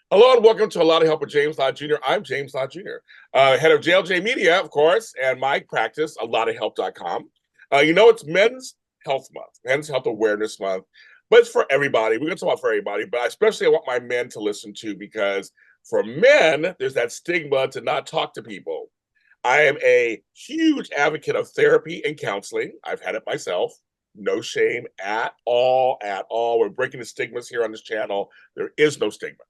Hello and welcome to A Lot of Help with James Lott Jr. I'm James Lott Jr., head of JLJ Media, of course, and my practice, a lot of help.com. It's Men's Health Month, Men's Health Awareness Month, but it's for everybody. We're going to talk about for everybody, but especially I want my men to listen to because for men, there's that stigma to not talk to people. I am a huge advocate of therapy and counseling. I've had it myself. No shame at all, at all. We're breaking the stigmas here on this channel. There is no stigma.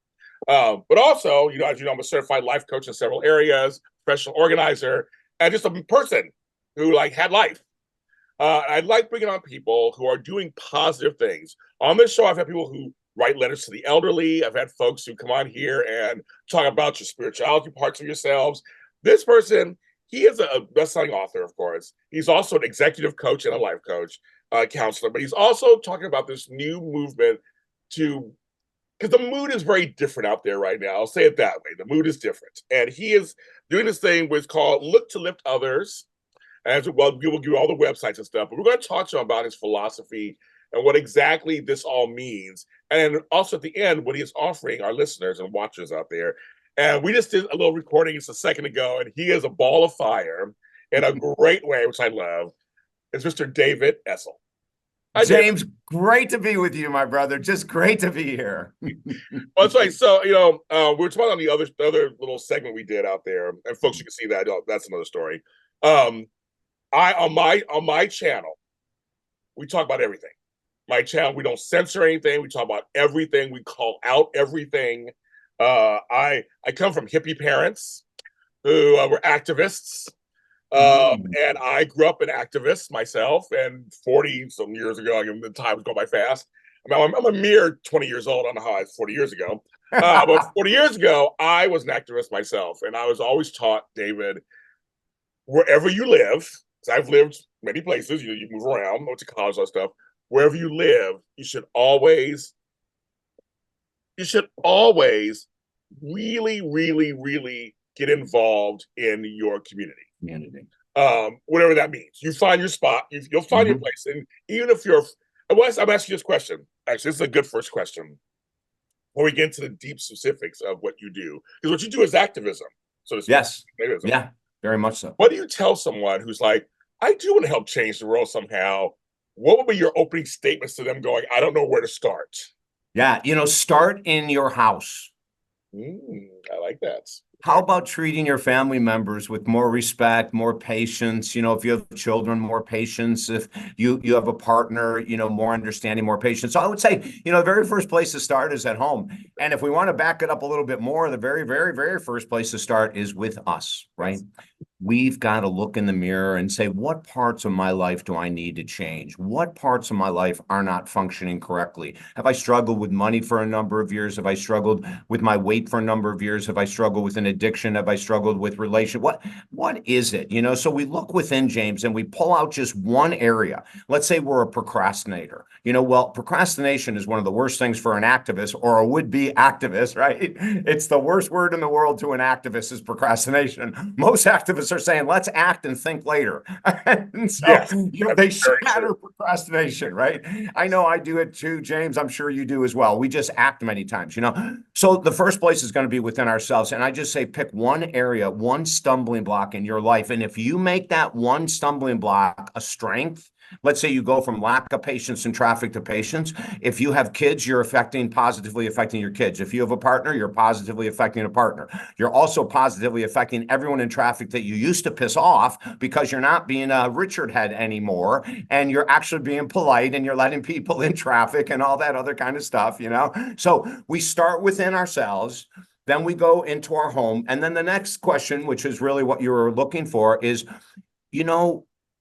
But also, as you know, I'm a certified life coach in several areas, professional organizer, and just a person who had life. I like bringing on people who are doing positive things. On this show, I've had people who write letters to the elderly. I've had folks who come on here and talk about your spirituality parts of yourselves. This person, he is a best-selling author, of course. He's also an executive coach and a life coach, counselor, but he's also talking about this new movement because the mood is very different out there right now. I'll say it that way. The mood is different. And he is doing this thing which is called Look to Lift Others. And well, we will give you all the websites and stuff, but we're going to talk to him about his philosophy and what exactly this all means. And also at the end, what he is offering our listeners and watchers out there. And we just did a little recording just a second ago, and he is a ball of fire in a great way, which I love. It's Mr. David Essel. James, great to be with you, my brother. Just great to be here. Well, that's right. So, we were talking on the other little segment we did out there, and folks, you can see that. That's another story. On my channel, we talk about everything. My channel, we don't censor anything. We talk about everything. We call out everything. I come from hippie parents who were activists. And I grew up an activist myself, and 40 some years ago, the time was going by fast. I'm a mere 20 years old. I don't know how I was 40 years ago. But 40 years ago, I was an activist myself, and I was always taught, David, wherever you live, because I've lived many places, you move around, went to college, and stuff. Wherever you live, you should always really, really, really get involved in your community. Whatever that means. You find your spot, you'll find your place. And even if I'm asking you this question. Actually, this is a good first question. Before we get into the deep specifics of what you do, because what you do is activism. So to speak. Yes. Yeah, very much so. What do you tell someone who's like, I do want to help change the world somehow? What would be your opening statements to them going, I don't know where to start? Yeah, start in your house. I like that. How about treating your family members with more respect, more patience? If you have children, more patience. If you have a partner, more understanding, more patience. So I would say, the very first place to start is at home. And if we want to back it up a little bit more, the very, very, very first place to start is with us, right? We've got to look in the mirror and say, what parts of my life do I need to change? What parts of my life are not functioning correctly? Have I struggled with money for a number of years? Have I struggled with my weight for a number of years? Have I struggled with an addiction? Have I struggled with relation? What is it? So we look within, James, and we pull out just one area. Let's say we're a procrastinator. Well, procrastination is one of the worst things for an activist or a would-be activist, right? It's the worst word in the world to an activist is procrastination. Most activists are saying, let's act and think later. And so, yes, they shatter procrastination, right? I know I do it too, James. I'm sure you do as well. We just act many times, So the first place is going to be within ourselves. And I just say, pick one area, one stumbling block in your life. And if you make that one stumbling block a strength, let's say you go from lack of patience in traffic to patience. If you have kids, you're positively affecting your kids. If you have a partner, you're positively affecting a partner. You're also positively affecting everyone in traffic that you used to piss off because you're not being a Richard head anymore. And you're actually being polite and you're letting people in traffic and all that other kind of stuff, So we start within ourselves. Then we go into our home. And then the next question, which is really what you were looking for, is,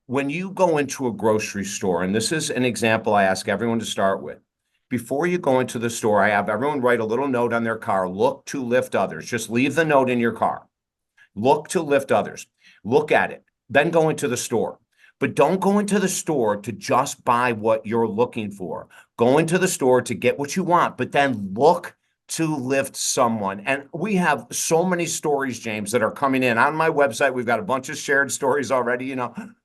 when you go into a grocery store, and this is an example I ask everyone to start with, before you go into the store, I have everyone write a little note on their car, look to lift others. Just leave the note in your car. Look to lift others. Look at it. Then go into the store. But don't go into the store to just buy what you're looking for. Go into the store to get what you want, but then look to lift someone. And we have so many stories, James, that are coming in. On my website, we've got a bunch of shared stories already,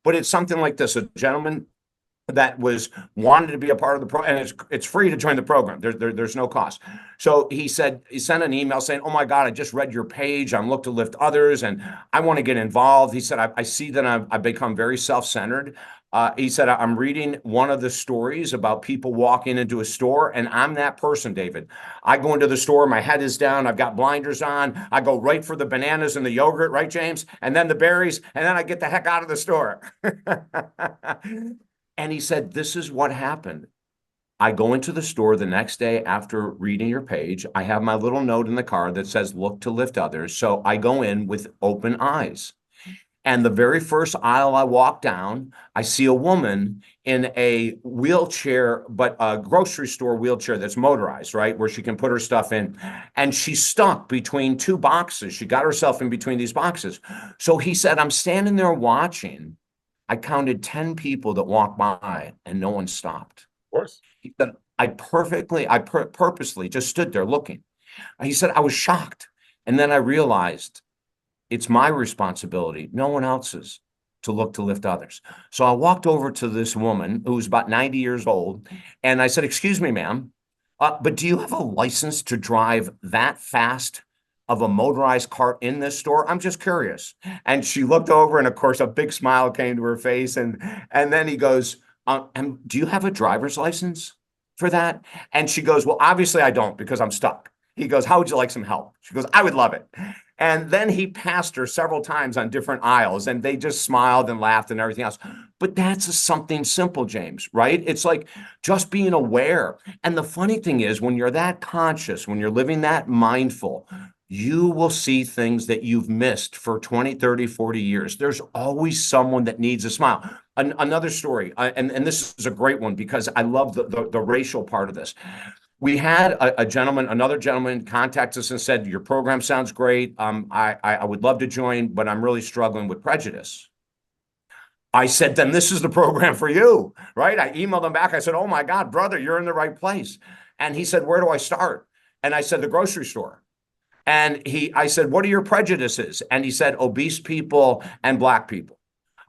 but it's something like this. A gentleman that was wanted to be a part of the program, and it's free to join the program. There's no cost. So he said, he sent an email saying, "Oh my God, I just read your page. I'm Look to Lift Others, and I want to get involved." He said, I see that I've become very self-centered. He said, "I'm reading one of the stories about people walking into a store, and I'm that person, David. I go into the store, my head is down, I've got blinders on, I go right for the bananas and the yogurt, right, James? And then the berries, and then I get the heck out of the store." And he said, "This is what happened. I go into the store the next day after reading your page. I have my little note in the car that says, 'Look to Lift Others.' So I go in with open eyes. And the very first aisle I walk down, I see a woman in a wheelchair, but a grocery store wheelchair that's motorized, right? Where she can put her stuff in. And she's stuck between two boxes. She got herself in between these boxes. So he said, I'm standing there watching. I counted 10 people that walked by and no one stopped. Of course. He said, I purposely just stood there looking. He said, I was shocked. And then I realized it's my responsibility, no one else's, to look to lift others. So I walked over to this woman who was about 90 years old. And I said, "Excuse me, ma'am, but do you have a license to drive that fast of a motorized cart in this store? I'm just curious." And she looked over, and of course, a big smile came to her face. And then he goes, "And do you have a driver's license for that?" And she goes, "Well, obviously I don't, because I'm stuck." He goes, "How would you like some help?" She goes, "I would love it." And then he passed her several times on different aisles, and they just smiled and laughed and everything else. But that's something simple, James, right? It's like just being aware. And the funny thing is, when you're that conscious, when you're living that mindful, you will see things that you've missed for 20, 30, 40 years. There's always someone that needs a smile. Another story, and this is a great one because I love the racial part of this. We had another gentleman contact us and said, "Your program sounds great. I would love to join, but I'm really struggling with prejudice." I said, "Then this is the program for you," right? I emailed him back. I said, "Oh my God, brother, you're in the right place." And he said, "Where do I start?" And I said, "The grocery store." And I said, "What are your prejudices?" And he said, "Obese people and Black people."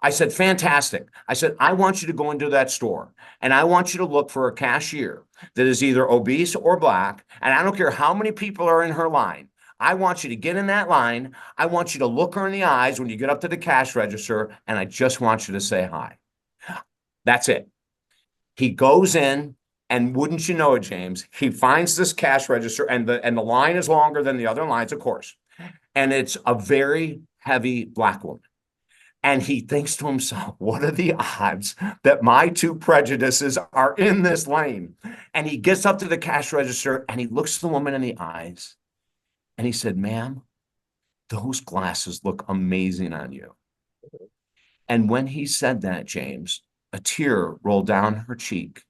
I said, "Fantastic." I said, "I want you to go into that store and I want you to look for a cashier that is either obese or Black. And I don't care how many people are in her line. I want you to get in that line. I want you to look her in the eyes when you get up to the cash register. And I just want you to say hi." That's it. He goes in, and wouldn't you know it, James, he finds this cash register, and the line is longer than the other lines, of course. And it's a very heavy Black woman. And he thinks to himself, what are the odds that my two prejudices are in this lane? And he gets up to the cash register and he looks the woman in the eyes and he said, "Ma'am, those glasses look amazing on you." And when he said that, James, a tear rolled down her cheek.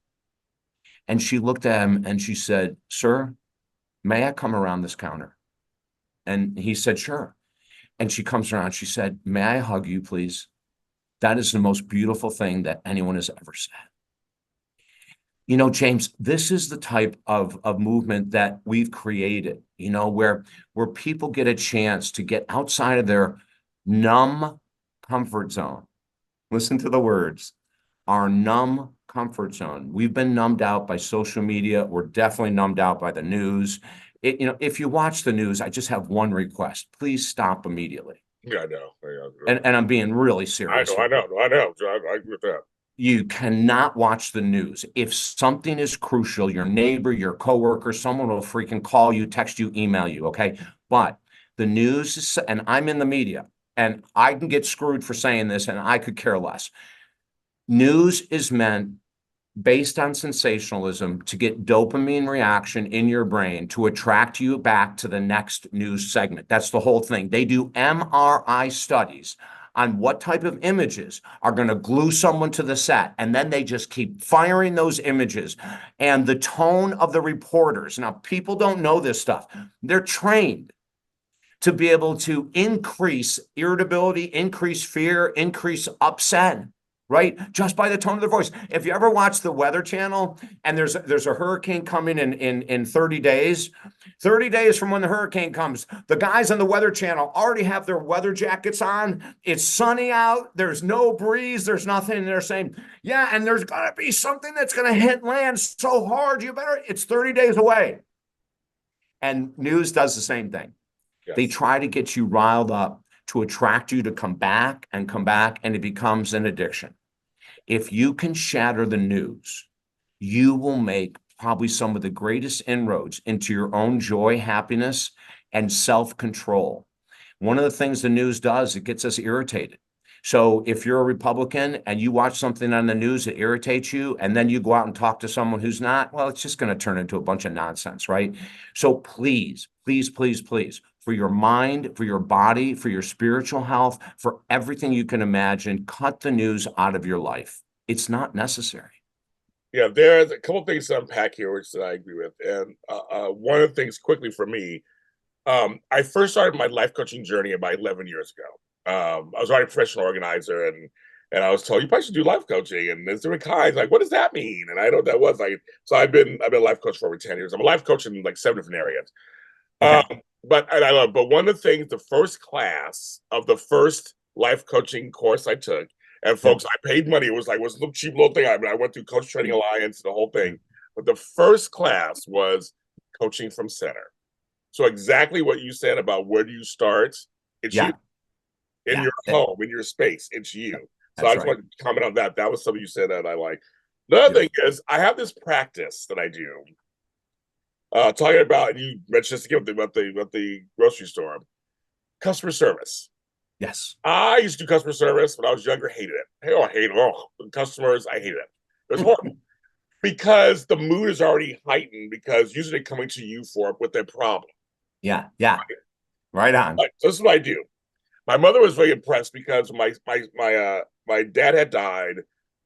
And she looked at him and she said, "Sir, may I come around this counter?" And he said, "Sure." And she comes around. She said, "May I hug you, please? That is the most beautiful thing that anyone has ever said." You know, James, this is the type of movement that we've created, you know, where people get a chance to get outside of their numb comfort zone. Listen to the words, our numb comfort zone. We've been numbed out by social media. We're definitely numbed out by the news. You know, if you watch the news, I just have one request. Please stop immediately. Yeah, I know. And I'm being really serious. I know. I agree with that. You cannot watch the news. If something is crucial, your neighbor, your coworker, someone will freaking call you, text you, email you, okay? But the news is, and I'm in the media, and I can get screwed for saying this, and I could care less. News is meant based on sensationalism to get dopamine reaction in your brain to attract you back to the next news segment. That's the whole thing. They do MRI studies on what type of images are going to glue someone to the set. And then they just keep firing those images. And the tone of the reporters, now people don't know this stuff. They're trained to be able to increase irritability, increase fear, increase upset. right? Just by the tone of their voice. If you ever watch the Weather Channel and there's a hurricane coming in 30 days, 30 days from when the hurricane comes, the guys on the Weather Channel already have their weather jackets on. It's sunny out. There's no breeze. There's nothing. And they're saying, yeah, and there's going to be something that's going to hit land so hard. It's 30 days away. And news does the same thing. Yes. They try to get you riled up to attract you to come back, and it becomes an addiction. If you can shatter the news, you will make probably some of the greatest inroads into your own joy, happiness, and self-control. One of the things the news does, it gets us irritated. So if you're a Republican and you watch something on the news that irritates you, and then you go out and talk to someone who's not, well, it's just going to turn into a bunch of nonsense, right? So please, please, please, please, for your mind, for your body, for your spiritual health, for everything you can imagine, cut the news out of your life. It's not necessary. Yeah, there's a couple of things to unpack here, which I agree with. And one of the things quickly for me, I first started my life coaching journey about 11 years ago. I was already a professional organizer, and I was told you probably should do life coaching, and there's different kinds. Like, what does that mean? And I know what that was. So I've been a life coach for over 10 years. I'm a life coach in like 7 different areas. Okay. But one of the things, the first class of the first life coaching course I took, and folks, I paid money. It was a little cheap little thing. I went through Coach Training Alliance, the whole thing. But the first class was coaching from center. So exactly what you said about where do you start? It's you. In your home, in your space, it's you. So I just want to comment on that. That was something you said that I like. The other thing is, I have this practice that I do. Talking about, and you mentioned this again about the grocery store, customer service. Yes. I used to do customer service when I was younger, hated it. Hey, I hated it. Oh, customers, I hated it. It was horrible. Because the mood is already heightened because usually they're coming to you with their problem. Yeah. Right on. So this is what I do. My mother was very impressed because my dad had died,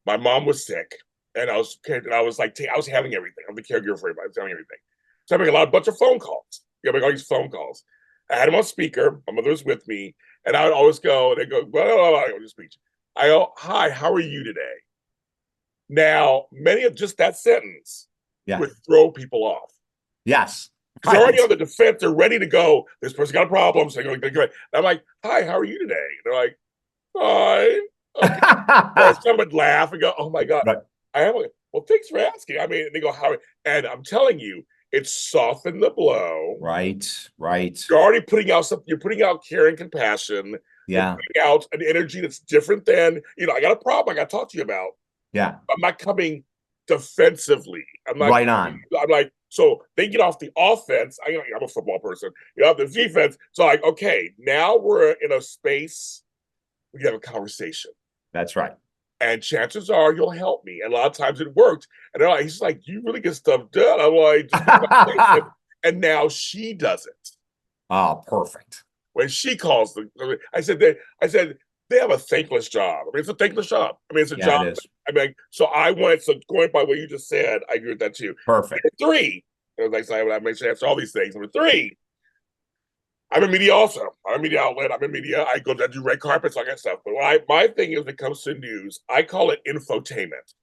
my mom was sick, and I was having everything. I'm the caregiver for everybody. I was having everything. So I make a bunch of phone calls. I make all these phone calls. I had them on speaker. My mother was with me, and I would always go, and they go, I go to speech. I go, hi, how are you today? Now, many of just that sentence would throw people off. Yes. They're already on the defense. They're ready to go. This person got a problem. So I'm like, hi, how are you today? And they're like, fine. Okay. Some would laugh and go, oh my God. Right. Well, thanks for asking. I mean, they go, how? And I'm telling you, it softened the blow. Right. You're already putting out something. You're putting out care and compassion. Yeah. You're putting out an energy that's different than, I got a problem I got to talk to you about. Yeah. I'm not coming defensively. I'm not right on. I'm like, so they get off the offense. I'm a football person. Off the defense. So like, okay, now we're in a space we have a conversation. That's right. And chances are you'll help me. And a lot of times it worked. And they're like, he's like, you really get stuff done. I'm like, and now she does it. Oh, perfect. When she calls them, I said they have a thankless job. I mean, it's a thankless job. I mean, it's a job. So going by what you just said, I agree with that too. Perfect. Number 3, as I mentioned, answer all these things. Number 3, I'm in media also. I'm a media outlet. I'm in media. I do red carpets, all that stuff. But my thing is when it comes to news, I call it infotainment.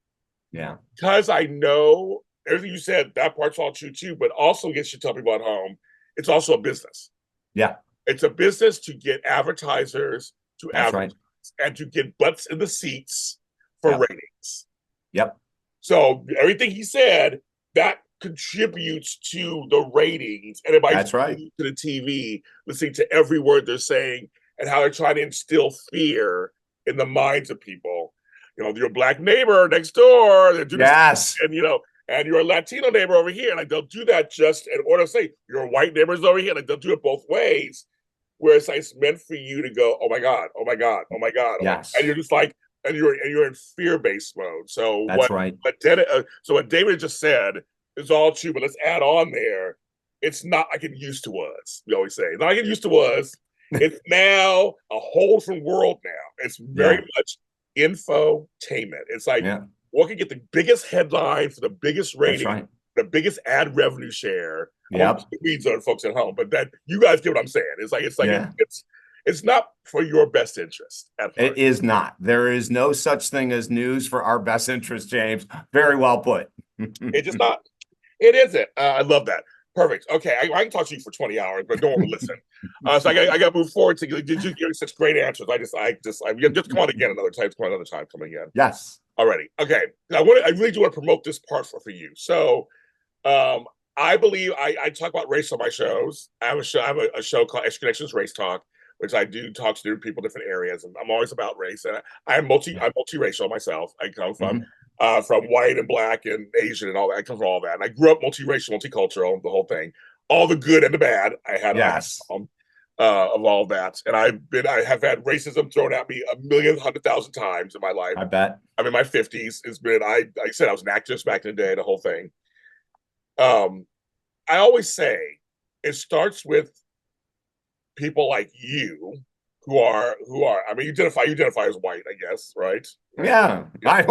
Yeah. Because I know everything you said, that part's all true too, but also gets you to tell people at home, it's also a business. Yeah. It's a business to get advertisers to advertise and to get butts in the seats for ratings. Yep. So everything he said, that contributes to the ratings. And everybody's to the TV, listening to every word they're saying and how they're trying to instill fear in the minds of people. Your black neighbor next door. Yes. And, and your Latino neighbor over here. Like, they'll do that just in order to say your white neighbor's over here. Like, they'll do it both ways. Whereas it's meant for you to go, oh my God, oh my God, oh my God. Yes. And you're just like, and you're in fear-based mode. So that's what David just said is all true, but let's add on there. It's not like it used to was. We always say, not like it used to was. It's now a whole different world now. It's very much infotainment. It's like what can get the biggest headline for the biggest rating, the biggest ad revenue share. Yep. Weeds on folks at home, but that you guys get what I'm saying. It's It's not for your best interest at It heart. is not. There is no such thing as news for our best interest, James. Very well put. It's just not. It isn't. I love that. Perfect. Okay, I can talk to you for 20 hours, but no one will listen. So I got to move forward to did you give such great answers. I just come on again another time. Come on another time. Come again. Yes. Already. Okay. I really do want to promote this part for you. So, I believe I talk about race on my shows. I have a show called Extra Connections Race Talk, which I do talk to different people, different areas, and I'm always about race. And I'm multiracial myself. I come from white and black and Asian and all that. I come from all that. And I grew up multiracial, multicultural, the whole thing. All the good and the bad. Yes. Of all that. And I have had racism thrown at me 1,000,000 times in my life. I bet. I'm in my 50s. It's been I said I was an activist back in the day, the whole thing. I always say it starts with people like you who are I mean you identify as white, I guess, right? Yeah. I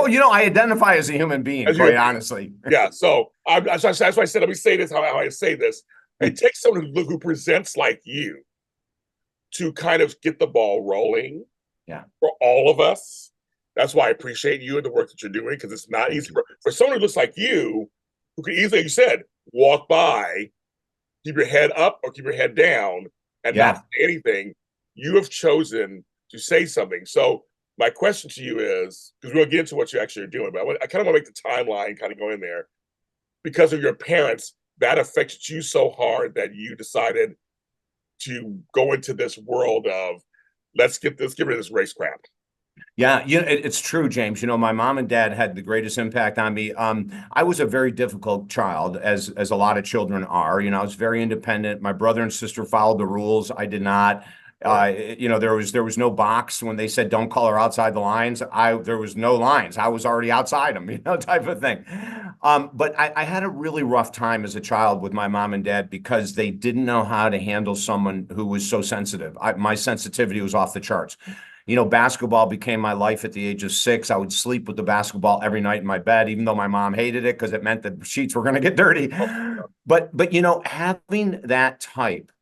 identify as a human being, quite honestly. Yeah. So that's why I said, let me say this, how I say this. It takes someone who presents like you to kind of get the ball rolling. Yeah. For all of us. That's why I appreciate you and the work that you're doing, because it's not easy for someone who looks like you, who could easily, like you said, walk by, keep your head up or keep your head down and not say anything. You have chosen to say something. So my question to you is, because we'll get into what you actually are doing, but I kind of want to make the timeline kind of go in there. Because of your parents, that affected you so hard that you decided to go into this world of let's get rid of this race crap. Yeah, it's true, James. My mom and dad had the greatest impact on me. I was a very difficult child, as a lot of children are. I was very independent. My brother and sister followed the rules. I did not. There was no box when they said don't color outside the lines. There was no lines. I was already outside them, type of thing. But I had a really rough time as a child with my mom and dad because they didn't know how to handle someone who was so sensitive. My sensitivity was off the charts. Basketball became my life at the age of 6. I would sleep with the basketball every night in my bed, even though my mom hated it because it meant that sheets were going to get dirty. But having that type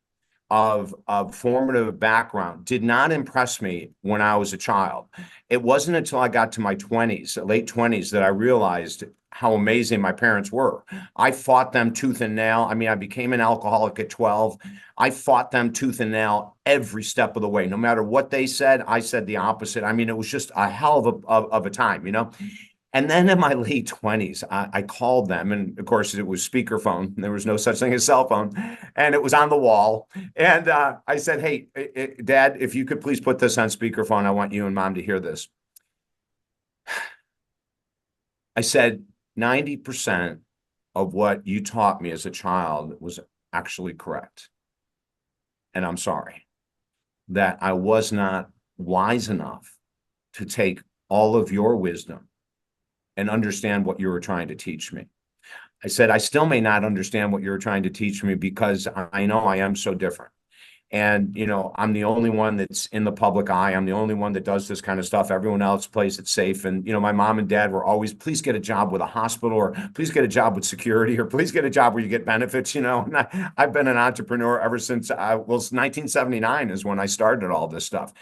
of formative background did not impress me when I was a child. It wasn't until I got to my 20s, late 20s, that I realized how amazing my parents were. I fought them tooth and nail. I mean, I became an alcoholic at 12. I fought them tooth and nail every step of the way. No matter what they said, I said the opposite. I mean, it was just a hell of a time, And then in my late 20s, I called them. And of course, it was speakerphone. There was no such thing as cell phone. And it was on the wall. And I said, hey, Dad, if you could please put this on speakerphone, I want you and Mom to hear this. I said, 90% of what you taught me as a child was actually correct. And I'm sorry that I was not wise enough to take all of your wisdom and understand what you were trying to teach me. I said, I still may not understand what you were trying to teach me because I know I am so different. And, I'm the only one that's in the public eye. I'm the only one that does this kind of stuff. Everyone else plays it safe. And, my mom and dad were always, please get a job with a hospital, or please get a job with security, or please get a job where you get benefits, And I've been an entrepreneur ever since 1979 is when I started all this stuff.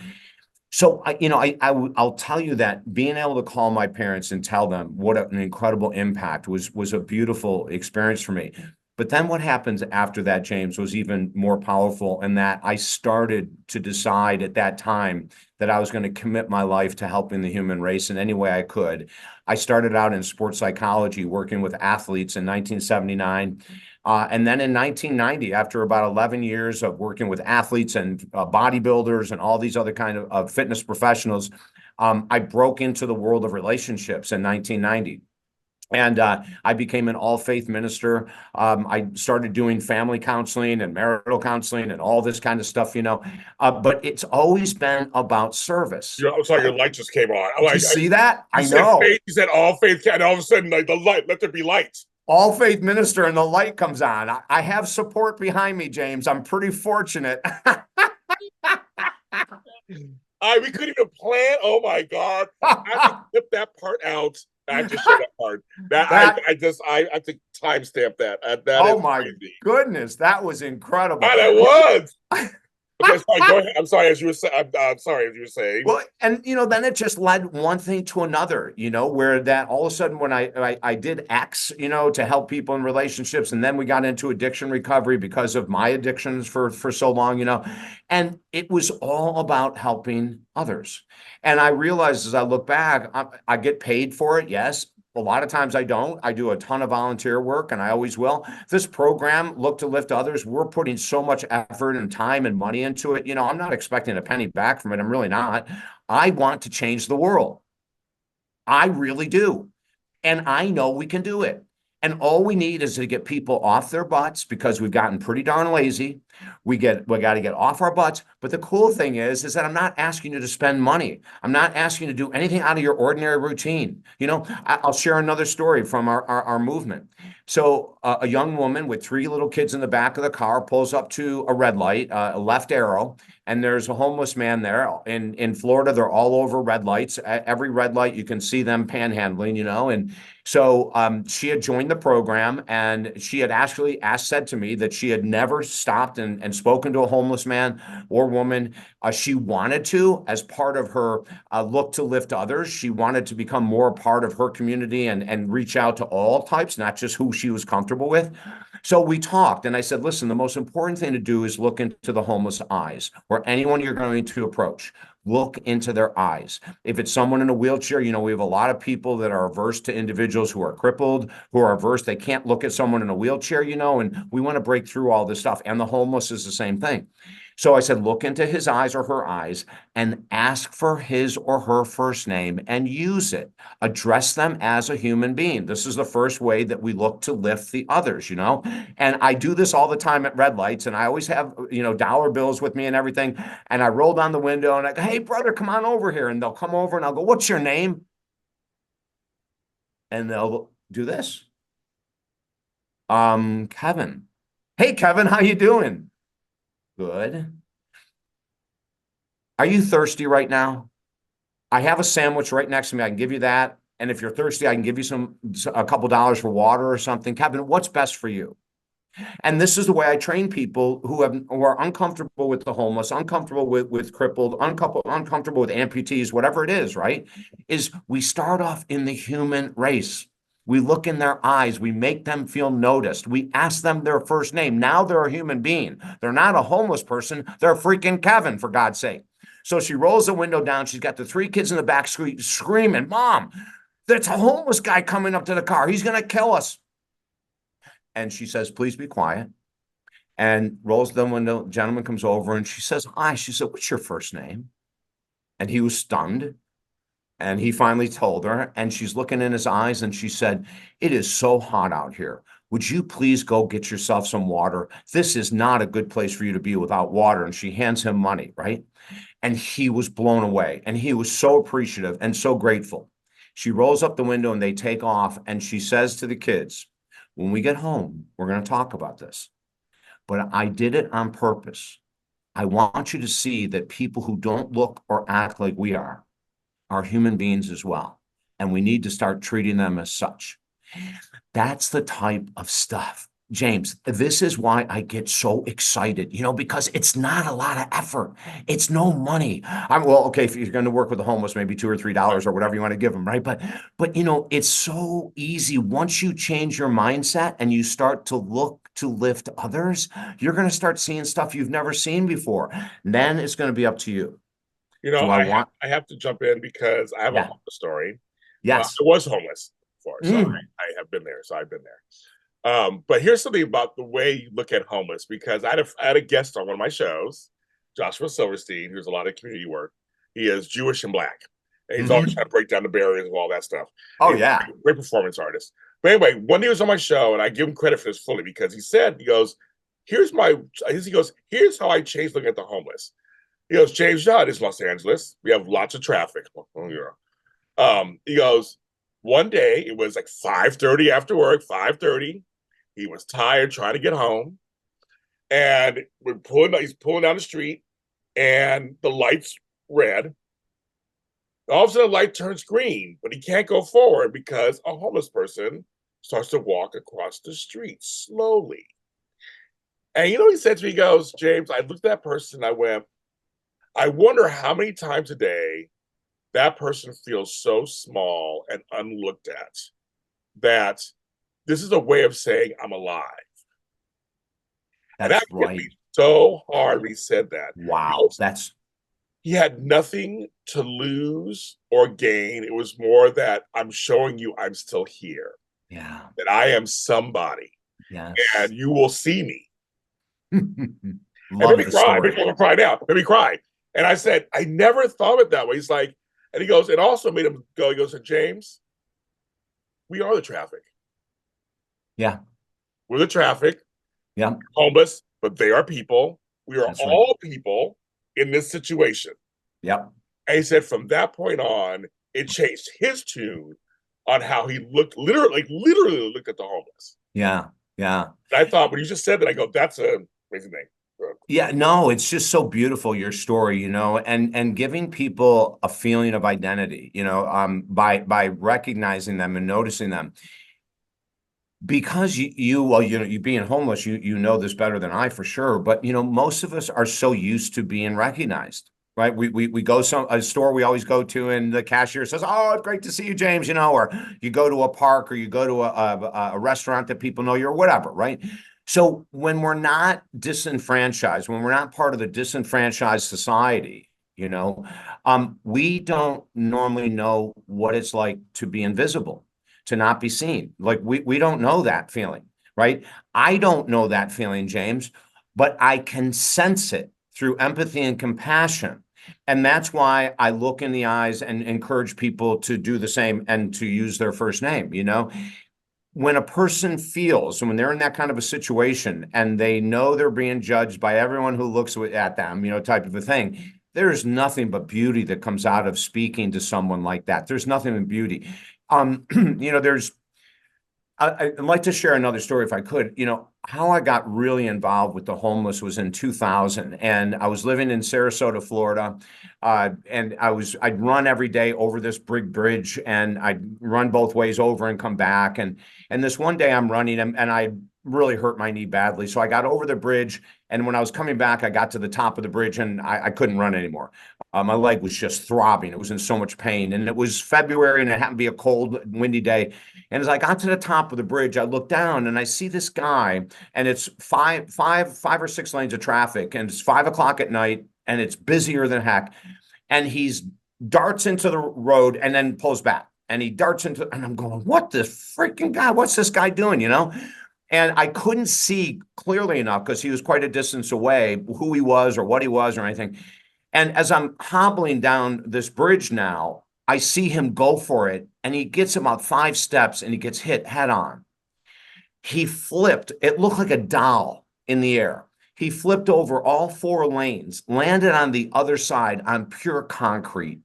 So, I'll tell you that being able to call my parents and tell them what an incredible impact was a beautiful experience for me. But then what happens after that, James, was even more powerful, in that I started to decide at that time that I was going to commit my life to helping the human race in any way I could. I started out in sports psychology, working with athletes in 1979. And then in 1990, after about 11 years of working with athletes and bodybuilders and all these other kind of fitness professionals, I broke into the world of relationships in 1990. And I became an all-faith minister. I started doing family counseling and marital counseling and all this kind of stuff, But it's always been about service. I'm sorry, your light just came on. Did you see that? I know. You said all faith, and all of a sudden, like the light, let there be light. All faith minister, and the light comes on. I have support behind me, James. I'm pretty fortunate. We couldn't even plan. Oh my God! I have to clip that part out. I just showed that part. I have to timestamp that. Oh my goodness, that was incredible. That was. Okay, sorry, go ahead. I'm sorry, as you were saying. I'm sorry, as you were saying. Well, and then it just led one thing to another, where that all of a sudden when I did X, to help people in relationships, and then we got into addiction recovery because of my addictions for so long, and it was all about helping others. And I realized as I look back, I get paid for it, yes. A lot of times I don't. I do a ton of volunteer work, and I always will. This program, Look to Lift Others, we're putting so much effort and time and money into it. I'm not expecting a penny back from it. I'm really not. I want to change the world. I really do. And I know we can do it. And all we need is to get people off their butts, because we've gotten pretty darn lazy. We got to get off our butts. But the cool thing is that I'm not asking you to spend money. I'm not asking you to do anything out of your ordinary routine. I'll share another story from our movement. So a young woman with 3 little kids in the back of the car pulls up to a red light, a left arrow, and there's a homeless man there. In Florida, they're all over red lights. At every red light, you can see them panhandling, and so she had joined the program, and she had actually said to me that she had never stopped and spoken to a homeless man or woman. She wanted to, as part of her look to lift others. She wanted to become more a part of her community and reach out to all types, not just who she was comfortable with. So we talked, and I said, listen, the most important thing to do is look into the homeless eyes, or anyone you're going to approach. Look into their eyes. If it's someone in a wheelchair, we have a lot of people that are averse to individuals who are crippled, who are averse. They can't look at someone in a wheelchair, and we want to break through all this stuff. And the homeless is the same thing. So I said, look into his eyes or her eyes and ask for his or her first name and use it. Address them as a human being. This is the first way that we look to lift the others, And I do this all the time at red lights, and I always have, dollar bills with me and everything. And I roll down the window and I go, hey, brother, come on over here. And they'll come over and I'll go, what's your name? And they'll do this. Kevin. Hey, Kevin, how you doing? Good. Are you thirsty right now? I have a sandwich right next to me. I can give you that. And if you're thirsty, I can give you a couple dollars for water or something. Kevin, what's best for you? And this is the way I train people who are uncomfortable with the homeless, uncomfortable with crippled, uncomfortable with amputees, whatever it is, right? Is we start off in the human race. We look in their eyes. We make them feel noticed. We ask them their first name. Now they're a human being. They're not a homeless person. They're freaking Kevin, for God's sake. So she rolls the window down. She's got the 3 kids in the back screaming, Mom, there's a homeless guy coming up to the car. He's going to kill us. And she says, please be quiet. And rolls the window. Gentleman comes over and she says, hi. She said, what's your first name? And he was stunned. And he finally told her, and she's looking in his eyes, and she said, it is so hot out here. Would you please go get yourself some water? This is not a good place for you to be without water. And she hands him money, right? And he was blown away. And he was so appreciative and so grateful. She rolls up the window and they take off. And she says to the kids, when we get home, we're going to talk about this. But I did it on purpose. I want you to see that people who don't look or act like we are human beings as well. And we need to start treating them as such. That's the type of stuff. James, this is why I get so excited, because it's not a lot of effort. It's no money. Okay, if you're going to work with the homeless, maybe $2 or $3 or whatever you want to give them, right? But it's so easy. Once you change your mindset and you start to look to lift others, you're going to start seeing stuff you've never seen before. And then it's going to be up to you. I have to jump in because I have a homeless story. Yes. I was homeless before, so I have been there. So I've been there. But here's something about the way you look at homeless, because I had a guest on one of my shows, Joshua Silverstein, who's a lot of community work. He is Jewish and Black. And he's always trying to break down the barriers and all that stuff. Oh, he's yeah. Great performance artist. But anyway, one day he was on my show, and I give him credit for this fully, because he goes, here's how I changed looking at the homeless. He goes, James, it's Los Angeles. We have lots of traffic. He goes, one day, it was like 5:30 after work, 5:30. He was tired, trying to get home. And he's pulling down the street, and the light's red. All of a sudden, the light turns green, but he can't go forward because a homeless person starts to walk across the street slowly. And you know, he said to me, he goes, James, I looked at that person and I went, I wonder how many times a day that person feels so small and unlooked at that this is a way of saying I'm alive. And That's that hit me right. so hard when he said that. Wow. That's He had nothing to lose or gain. It was more that I'm showing you I'm still here, yeah. that I am somebody, Yes. and you will see me. It made Love me the cry. It story. made me cry now. It made me cry. And I said, I never thought of it that way. He's like, and he goes, it also made him go, he goes, James, we are the traffic. Yeah. We're the traffic, Yeah. homeless, but they are people. We are That's right. all people in this situation. Yep. And he said from that point on, it changed his tune on how he looked, literally looked at the homeless. Yeah. Yeah. And I thought when you just said that, I go, that's an amazing thing. Yeah, no, it's just so beautiful, your story, and giving people a feeling of identity, by recognizing them and noticing them. Because well, you being homeless, you know this better than I for sure, but most of us are so used to being recognized, right? We go a store we always go to, and the cashier says, "Oh, it's great to see you, James," or you go to a park, or you go to a restaurant that people know you, or whatever, right? So when we're not disenfranchised, when we're not part of the disenfranchised society, we don't normally know what it's like to be invisible, to not be seen. Like we don't know that feeling, right? I don't know that feeling, James, but I can sense it through empathy and compassion. And that's why I look in the eyes and encourage people to do the same and to use their first name. When a person feels, when they're in that kind of a situation and they know they're being judged by everyone who looks at them, type of a thing, there's nothing but beauty that comes out of speaking to someone like that. There's nothing but beauty. There's I'd like to share another story if I could. How I got really involved with the homeless was in 2000, and I was living in Sarasota, Florida, and I'd run every day over this big bridge, and I'd run both ways over and come back, and this one day I'm running, and I really hurt my knee badly, so I got over the bridge, and when I was coming back, I got to the top of the bridge, and I couldn't run anymore. My leg was just throbbing. It was in so much pain, and it was February, and it happened to be a cold, windy day. And as I got to the top of the bridge, I looked down and I see this guy, and it's five or six lanes of traffic, and it's 5 o'clock at night, and it's busier than heck. And he's darts into the road and then pulls back. And he darts into, and I'm going, what the freaking guy? What's this guy doing? And I couldn't see clearly enough because he was quite a distance away, who he was or what he was or anything. And as I'm hobbling down this bridge now, I see him go for it, and he gets about 5 steps, and he gets hit head on. He flipped. It looked like a doll in the air. He flipped over all 4 lanes, landed on the other side on pure concrete.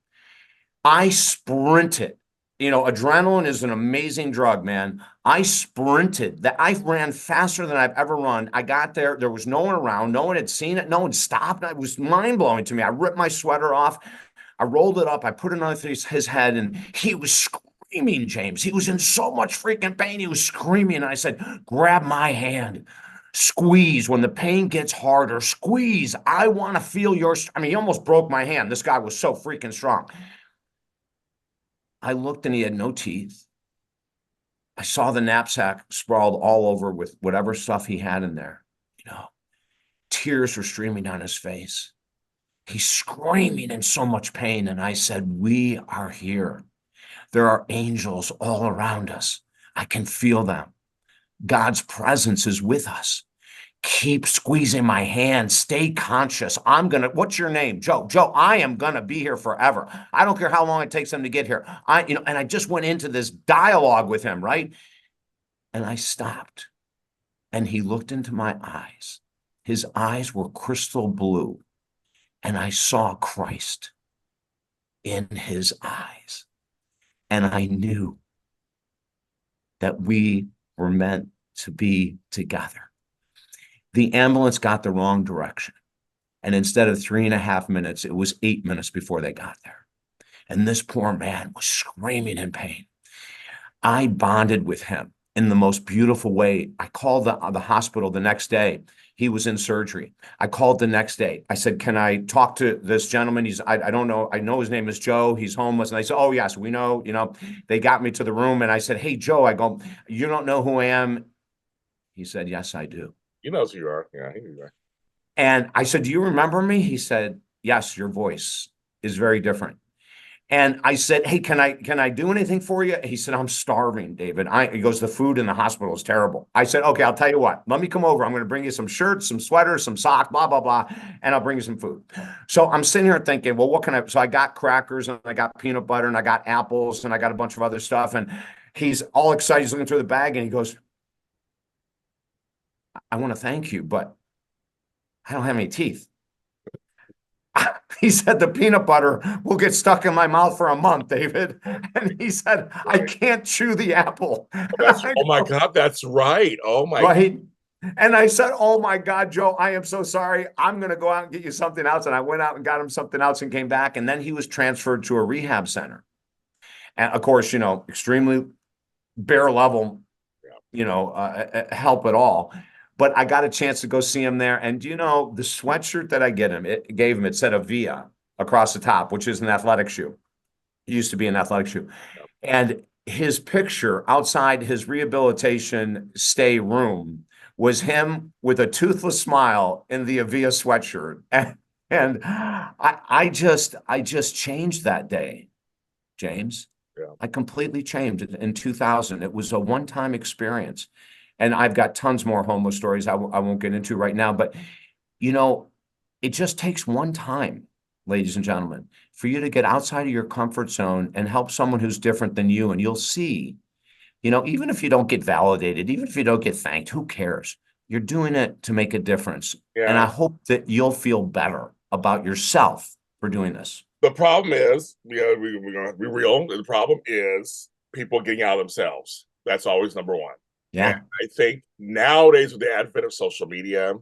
I sprinted. Adrenaline is an amazing drug, man. I sprinted. That I ran faster than I've ever run. I got there. There was no one around. No one had seen it. No one stopped. It was mind-blowing to me. I ripped my sweater off. I rolled it up. I put it on his head, and he was screaming, James. He was in so much freaking pain. He was screaming. And I said, grab my hand. Squeeze. When the pain gets harder, squeeze. I want to feel your... he almost broke my hand. This guy was so freaking strong. I looked, and he had no teeth. I saw the knapsack sprawled all over with whatever stuff he had in there. Tears were streaming down his face. He's screaming in so much pain. And I said, we are here. There are angels all around us. I can feel them. God's presence is with us. Keep squeezing my hand. Stay conscious. What's your name? Joe. Joe, I am going to be here forever. I don't care how long it takes them to get here. And I just went into this dialogue with him, right? And I stopped, and he looked into my eyes. His eyes were crystal blue, and I saw Christ in his eyes. And I knew that we were meant to be together. The ambulance got the wrong direction. And instead of 3.5 minutes, it was 8 minutes before they got there. And this poor man was screaming in pain. I bonded with him. in the most beautiful way. I called the hospital the next day. He was in surgery. I called the next day. I said, can I talk to this gentleman? I don't know. I know his name is Joe. He's homeless. And they said, oh, yes, we know. They got me to the room and I said, hey, Joe, I go, you don't know who I am? He said, yes, I do. You know who you are. Yeah, I know you are. And I said, do you remember me? He said, yes, your voice is very different. And I said, hey, can I do anything for you? He said, I'm starving, David. He goes, the food in the hospital is terrible. I said, okay, I'll tell you what. Let me come over. I'm going to bring you some shirts, some sweaters, some socks, blah, blah, blah. And I'll bring you some food. So I'm sitting here thinking, well, what can I? So I got crackers and I got peanut butter and I got apples and I got a bunch of other stuff. And he's all excited. He's looking through the bag and he goes, I want to thank you, but I don't have any teeth. He said, the peanut butter will get stuck in my mouth for a month, David. And he said, I can't chew the apple. Oh my God, that's right. Oh my right. And I said, oh my God, Joe, I am so sorry. I'm going to go out and get you something else. And I went out and got him something else and came back. And then he was transferred to a rehab center. And of course, extremely bare level, help at all. But I got a chance to go see him there. And the sweatshirt that I gave him, it said Avia across the top, which is an athletic shoe. It used to be an athletic shoe. And his picture outside his rehabilitation stay room was him with a toothless smile in the Avia sweatshirt. And I just changed that day, James. Yeah. I completely changed it in 2000. It was a one-time experience. And I've got tons more homeless stories I won't get into right now. But, it just takes one time, ladies and gentlemen, for you to get outside of your comfort zone and help someone who's different than you. And you'll see, even if you don't get validated, even if you don't get thanked, who cares? You're doing it to make a difference. Yeah. And I hope that you'll feel better about yourself for doing this. The problem is, we're going to be real. The problem is people getting out of themselves. That's always number one. Yeah. And I think nowadays with the advent of social media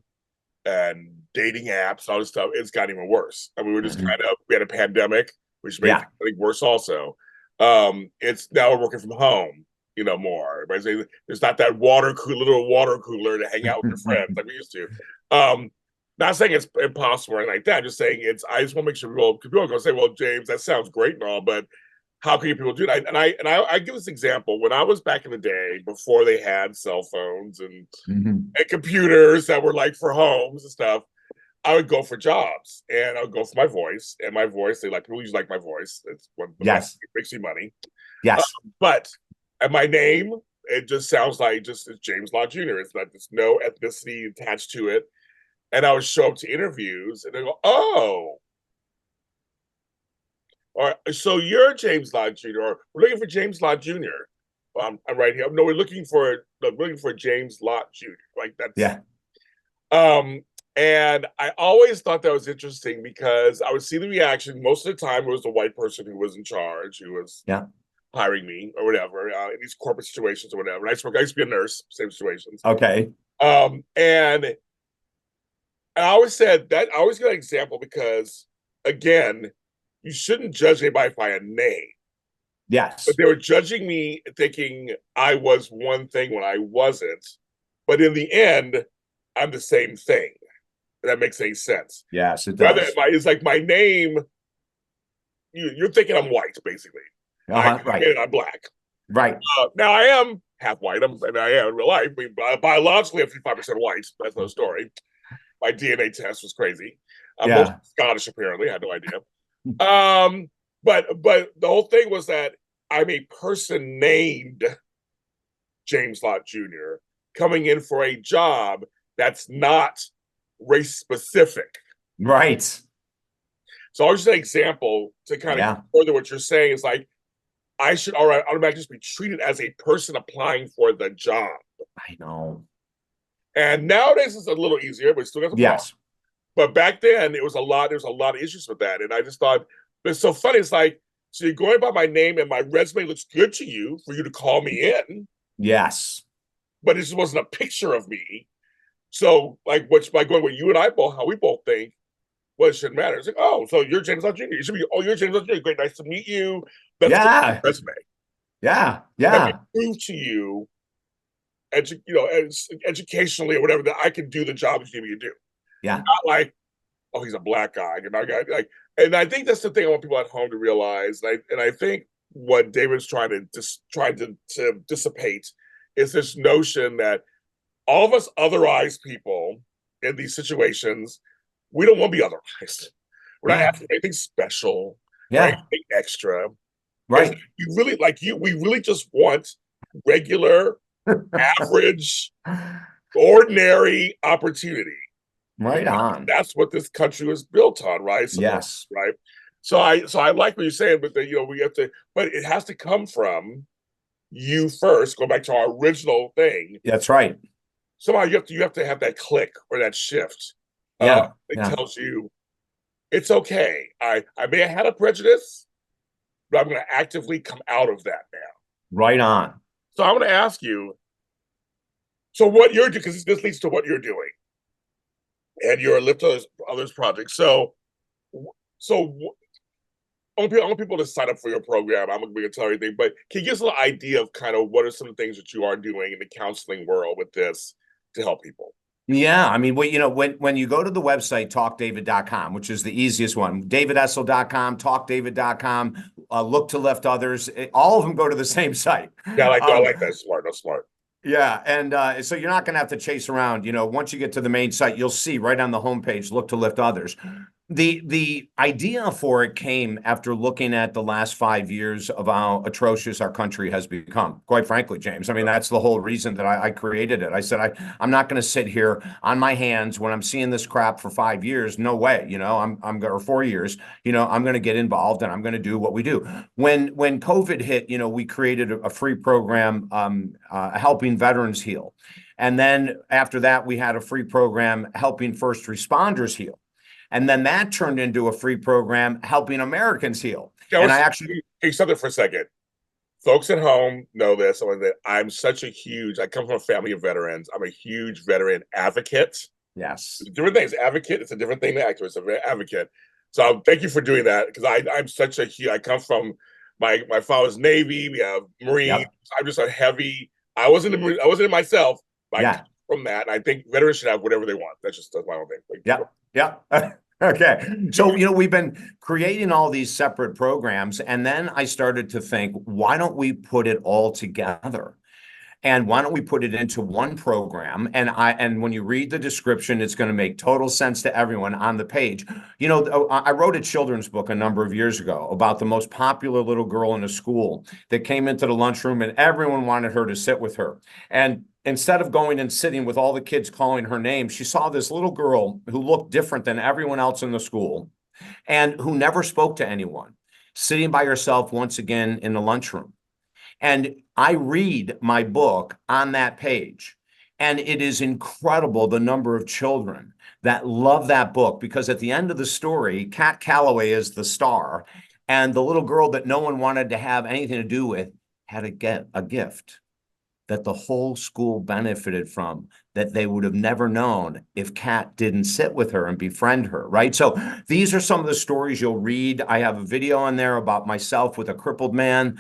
and dating apps and all this stuff, it's gotten even worse. I mean, we had a pandemic, which made things worse also. It's now we're working from home, more. Everybody's saying there's not that little water cooler to hang out with your friends like we used to. Not saying it's impossible or anything like that. I'm just saying I just want to make sure people are going to say, well, James, that sounds great and all, but how can people do that? And I give this example. When I was back in the day, before they had cell phones and computers that were like for homes and stuff, I would go for jobs and I would go for my voice. And my voice, people usually like my voice. It's one makes you money. Yes. And my name, it just sounds like it's James Lott Jr. It's not, there's no ethnicity attached to it. And I would show up to interviews and they go, oh, or so you're James Lott Jr. Or we're looking for James Lott Jr. I'm right here. No, we're looking for James Lott Jr. Like that's and I always thought that was interesting because I would see the reaction. Most of the time, it was the white person who was in charge, who was hiring me or whatever in these corporate situations or whatever. And I used to be a nurse, same situations. Okay. And I always said that I always get an example because again, you shouldn't judge anybody by a name. Yes. But they were judging me thinking I was one thing when I wasn't. But in the end, I'm the same thing. If that makes any sense. Yes, it does. It's like my name, you're thinking I'm white, basically. Right. I'm black. Right. Now, I am half white. I am in real life. I mean, biologically, I'm 55% white. That's no story. My DNA test was crazy. I'm mostly Scottish, apparently. I had no idea. But the whole thing was that I'm a person named James Lott Jr. coming in for a job that's not race specific. Right. So I'll just an example to kind of further what you're saying is like I should automatically just be treated as a person applying for the job. I know. And nowadays it's a little easier, but still has a problem. But back then there's a lot of issues with that. And I just thought, but it's so funny. It's like, so you're going by my name and my resume looks good to you for you to call me in. Yes. But it just wasn't a picture of me. So like by going with you and I both, how we both think, well, it shouldn't matter. It's like, oh, so you're James Lott Jr. You should be, oh, you're James Lott Jr. Great, nice to meet you. That's the resume. Yeah. Let me prove to you educationally or whatever, that I can do the job you need me to do. Yeah. Not like, oh, he's a black guy, like, and I think that's the thing I want people at home to realize. And I think what David's trying to dissipate is this notion that all of us otherized people in these situations, we don't want to be otherized. We're not asking for anything special, or anything extra. Right. You really we really just want regular, average, ordinary opportunity. Right on. That's what this country was built on, right? Yes. Right. So I like what you're saying, but we have to, but it has to come from you first. Go back to our original thing. That's right. Somehow you have to have that click or that shift. It tells you it's okay. I may have had a prejudice, but I'm going to actively come out of that now. Right on. So I'm going to ask you, so what you're doing, because this leads to what you're doing, and you're a Lift Others project. So I want people to sign up for your program. I'm not going to tell everything, but can you give us a little idea of kind of what are some of the things that you are doing in the counseling world with this to help people? Yeah, I mean, when you go to the website, talkdavid.com, which is the easiest one, davidessel.com, talkdavid.com, look to lift others, all of them go to the same site. Yeah, I like that. Smart. That's smart. Yeah, and so you're not going to have to chase around. Once you get to the main site, you'll see right on the homepage, look to lift others. The idea for it came after looking at the last 5 years of how atrocious our country has become. Quite frankly, James, I mean, that's the whole reason that I created it. I said, I'm not going to sit here on my hands when I'm seeing this crap for 5 years. No way, or 4 years, I'm going to get involved and I'm going to do what we do. When COVID hit, we created a free program helping veterans heal. And then after that, we had a free program helping first responders heal. And then that turned into a free program helping Americans heal. And I actually, hey, something for a second. Folks at home know this. I come from a family of veterans. I'm a huge veteran advocate. Yes. Different things. Advocate, it's a different thing than activist. I'm an advocate. So thank you for doing that, because I come from my father's Navy. We have Marines. Yep. I'm just a heavy, I wasn't in myself, but I come from that. And I think veterans should have whatever they want. That's my own thing. Yeah. Okay. So, we've been creating all these separate programs, and then I started to think, why don't we put it all together? And why don't we put it into one program? And when you read the description, it's going to make total sense to everyone on the page. I wrote a children's book a number of years ago about the most popular little girl in a school that came into the lunchroom and everyone wanted her to sit with her. And instead of going and sitting with all the kids calling her name, she saw this little girl who looked different than everyone else in the school and who never spoke to anyone, sitting by herself once again in the lunchroom. And I read my book on that page, and it is incredible the number of children that love that book, because at the end of the story, Kat Calloway is the star, and the little girl that no one wanted to have anything to do with had a gift that the whole school benefited from, that they would have never known if Kat didn't sit with her and befriend her, right? So these are some of the stories you'll read. I have a video on there about myself with a crippled man,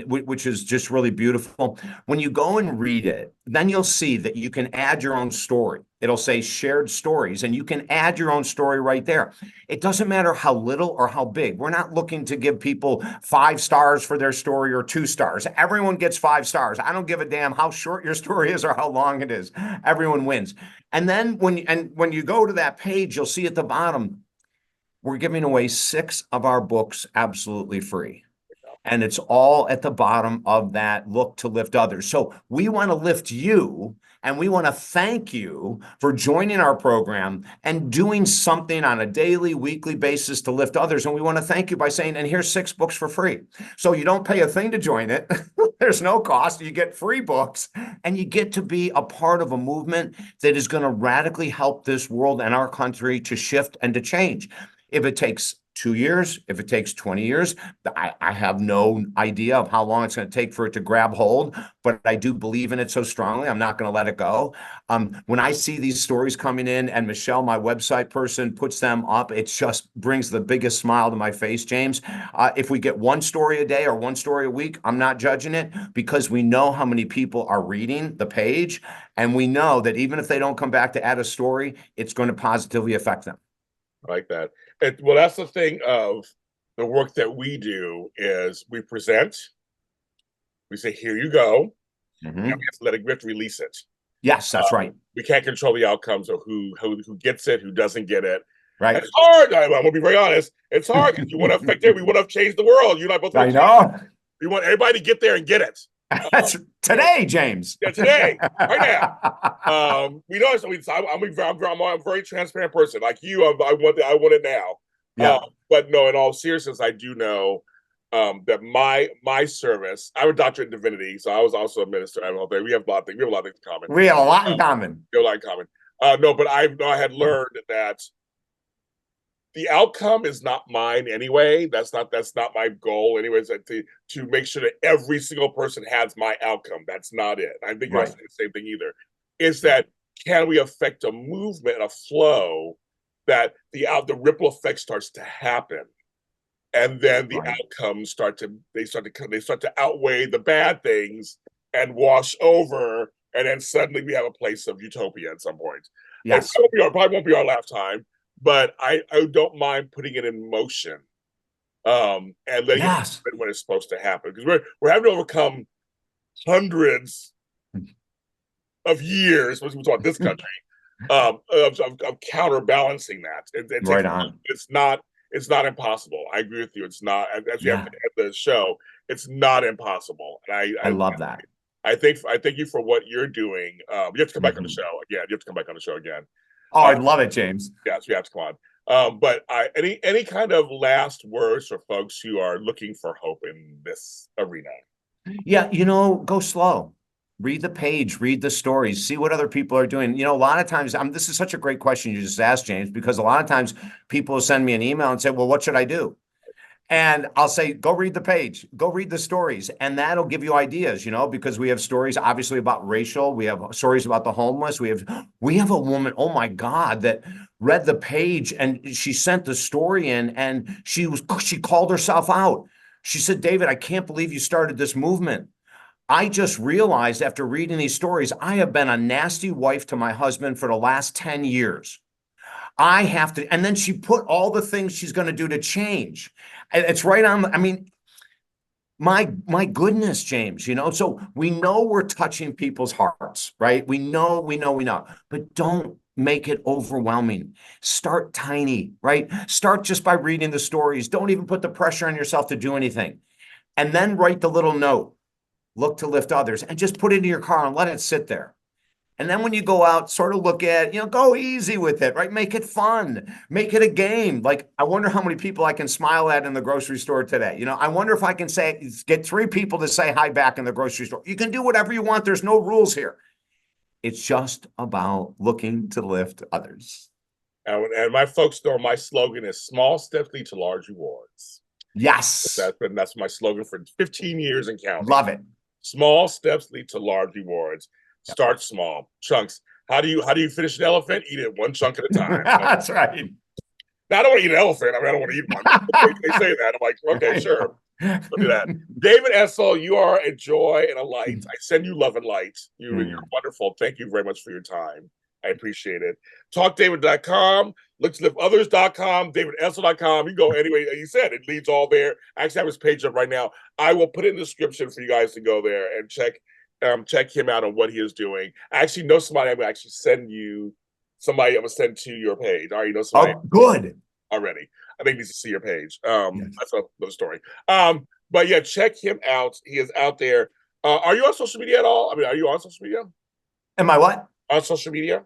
which is just really beautiful. When you go and read it, then you'll see that you can add your own story. It'll say shared stories, and you can add your own story right there. It doesn't matter how little or how big. We're not looking to give people 5 stars for their story or 2 stars. Everyone gets 5 stars. I don't give a damn how short your story is or how long it is. Everyone wins. And then when you go to that page, you'll see at the bottom, we're giving away 6 of our books absolutely free. And it's all at the bottom of that look to lift others. So we want to lift you, and we want to thank you for joining our program and doing something on a daily, weekly basis to lift others. And we want to thank you by saying, and here's 6 books for free. So you don't pay a thing to join it. There's no cost. You get free books, and you get to be a part of a movement that is going to radically help this world and our country to shift and to change. If it takes 2 years, if it takes 20 years, I have no idea of how long it's going to take for it to grab hold, but I do believe in it so strongly. I'm not going to let it go. When I see these stories coming in and Michelle, my website person, puts them up, it just brings the biggest smile to my face, James. If we get one story a day or one story a week, I'm not judging it, because we know how many people are reading the page, and we know that even if they don't come back to add a story, it's going to positively affect them. I like that. Well, that's the thing of the work that we do is we present, we say, here you go, and we have to release it. Yes, that's right. We can't control the outcomes of who gets it, who doesn't get it. Right. And it's hard. I'm going to be very honest. It's hard because you want to affect it. We want to change the world. You and I both. I know. We want everybody to get there and get it. That's today, James. Yeah, today, right now. We know. I'm a very transparent person. Like you, I want it now. Yeah. But no, in all seriousness, I do know that my service. I'm a doctorate in divinity, so I was also a minister. I don't know. We have a lot of things. We have a lot of things in common. We have a lot in common. We have a lot in common. No, but I had learned that the outcome is not mine anyway. That's not my goal anyways, to make sure that every single person has my outcome. That's not it. I think you're saying the same thing either. Is that, can we affect a movement, a flow, that the ripple effect starts to happen, and then the outcomes start to outweigh the bad things and wash over, and then suddenly we have a place of utopia at some point. Yes. It probably won't be our lifetime, but I don't mind putting it in motion, and letting it happen when it's supposed to happen, because we're having to overcome hundreds of years, which we talk this country, of counterbalancing that. Right on. It's not impossible. I agree with you. It's not, as you have to end the show, it's not impossible. And I love that. I thank you for what you're doing. You have to come back on the show again. You have to come back on the show again. Oh, I'd love it, James. Yes, we have to come on. But any kind of last words for folks who are looking for hope in this arena? Yeah, go slow. Read the page, read the stories, see what other people are doing. A lot of times, this is such a great question you just asked, James, because a lot of times people will send me an email and say, well, what should I do? And I'll say, go read the page, go read the stories. And that'll give you ideas, because we have stories, obviously, about racial. We have stories about the homeless. We have a woman, oh my God, that read the page and she sent the story in, and she called herself out. She said, David, I can't believe you started this movement. I just realized after reading these stories, I have been a nasty wife to my husband for the last 10 years. I have to, and then she put all the things she's going to do to change. It's right on. I mean, my goodness, James, so we know we're touching people's hearts, right? We know, but don't make it overwhelming. Start tiny, right? Start just by reading the stories. Don't even put the pressure on yourself to do anything. And then write the little note, look to lift others, and just put it in your car and let it sit there. And then when you go out, sort of look at, go easy with it, right? Make it fun. Make it a game. Like, I wonder how many people I can smile at in the grocery store today. I wonder if I can get 3 people to say hi back in the grocery store. You can do whatever you want. There's no rules here. It's just about looking to lift others. And my folks know my slogan is small steps lead to large rewards. Yes. That's my slogan for 15 years and counting. Love it. Small steps lead to large rewards. Start small chunks. How do you finish an elephant? Eat it one chunk at a time. That's right. Now, I don't want to eat an elephant. I don't want to eat one. They say that. I'm like, okay, sure. Don't do that. David Essel, you are a joy and a light. I send you love and light. You're wonderful. Thank you very much for your time. I appreciate it. TalkDavid.com, LookToLiftOthers.com, DavidEssel.com. You go anyway. You said it leads all there. I actually have his page up right now. I will put it in the description for you guys to go there and check him out on what he is doing. I actually know somebody. I'm going to actually send you somebody. I'm going to send to your page. I already know somebody. Oh, good. Already. I think he needs to see your page. That's another story. But yeah, check him out. He is out there. Are you on social media at all? I mean, are you on social media? Am I what? On social media?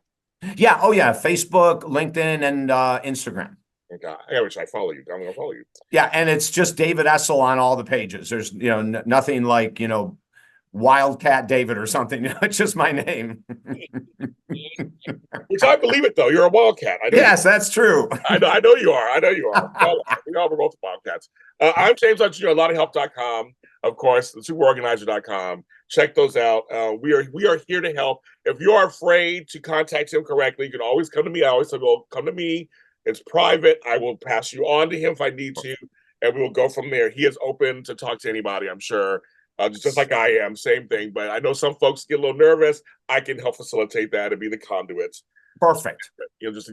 Yeah. Oh, yeah. Facebook, LinkedIn, and Instagram. Okay. I wish I follow you. I'm going to follow you. Yeah. And it's just David Essel on all the pages. There's, nothing like, Wildcat David or something. It's just my name. Which I believe it though. You're a wildcat. I know. Yes, that's true. I know you are. I know you are. We all promote the wildcats. I'm James Lott Jr. LottofHelp.com. Of course, the superorganizer.com. Check those out. We are here to help. If you are afraid to contact him correctly, you can always come to me. I always say, well, come to me. It's private. I will pass you on to him if I need to, and we will go from there. He is open to talk to anybody, I'm sure. Just like I am, same thing. But I know some folks get a little nervous. I can help facilitate that and be the conduit. Perfect.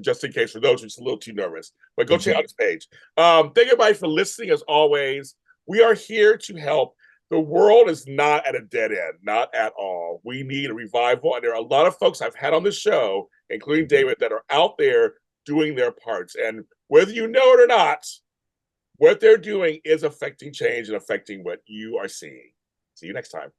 Just in case for those who are just a little too nervous. But go check out his page. Thank you everybody for listening. As always, we are here to help. The world is not at a dead end, not at all. We need a revival, and there are a lot of folks I've had on this show, including David, that are out there doing their parts. And whether you know it or not, what they're doing is affecting change and affecting what you are seeing. See you next time.